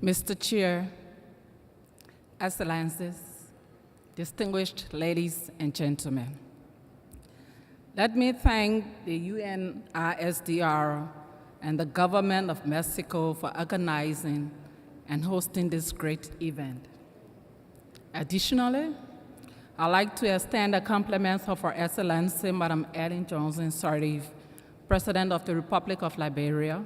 Mr. Chair, Excellencies, distinguished ladies and gentlemen, let me thank the UNRSDR and the government of Mexico for organizing and hosting this great event. Additionally, I'd like to extend the compliments of Her Excellency Madam Ellen Johnson Sirleaf, President of the Republic of Liberia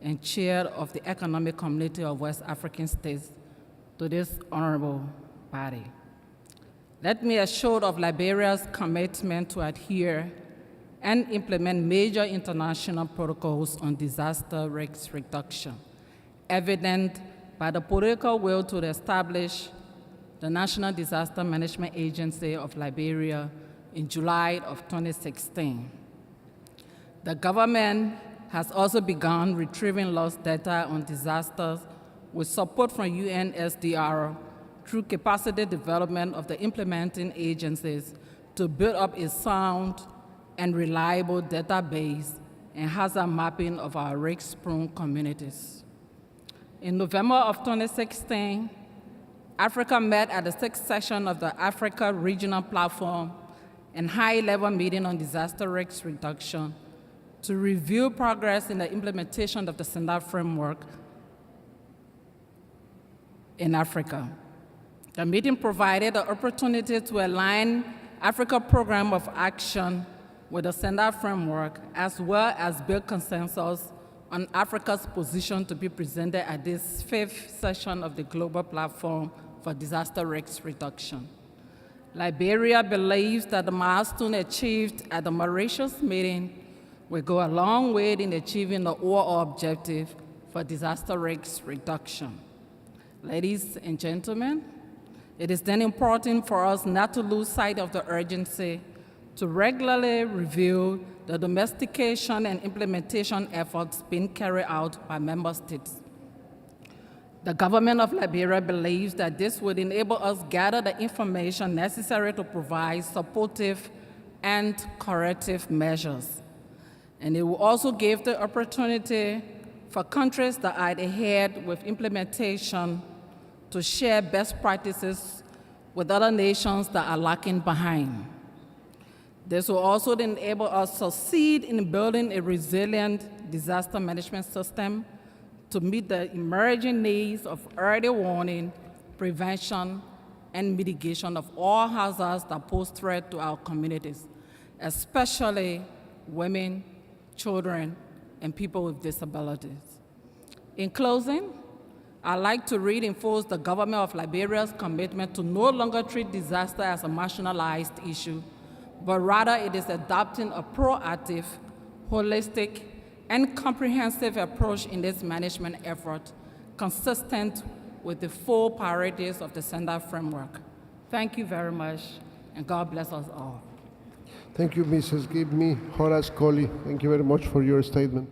and Chair of the Economic Community of West African States, to this honorable body. Let me assure of Liberia's commitment to adhere and implement major international protocols on disaster risk reduction, evident by the political will to establish the National Disaster Management Agency of Liberia in July of 2016. The government has also begun retrieving lost data on disasters with support from UNSDR through capacity development of the implementing agencies to build up a sound and reliable database and hazard mapping of our risk-prone communities. In November of 2016, Africa met at the 6th session of the Africa Regional Platform and high-level meeting on disaster risk reduction to review progress in the implementation of the standard framework in Africa. The meeting provided the opportunity to align Africa Program of Action with the standard framework, as well as build consensus on Africa's position to be presented at this 5th session of the Global Platform for Disaster Risk Reduction. Liberia believes that the milestone achieved at the Mauritius meeting will go a long way in achieving the overall objective for disaster risk reduction. Ladies and gentlemen, it is then important for us not to lose sight of the urgency to regularly review the domestication and implementation efforts being carried out by member states. The government of Liberia believes that this would enable us to gather the information necessary to provide supportive and corrective measures. And it will also give the opportunity for countries that are ahead with implementation to share best practices with other nations that are lagging behind. This will also enable us to succeed in building a resilient disaster management system to meet the emerging needs of early warning, prevention, and mitigation of all hazards that pose threat to our communities, especially women, children, and people with disabilities. In closing, I'd like to reinforce the government of Liberia's commitment to no longer treat disaster as a marginalized issue, but rather it is adopting a proactive, holistic, and comprehensive approach in this management effort, consistent with the 4 priorities of the standard framework. Thank you very much, and God bless us all. Thank you, Mrs. Gbeme. Horace, Kollie, thank you very much for your statement.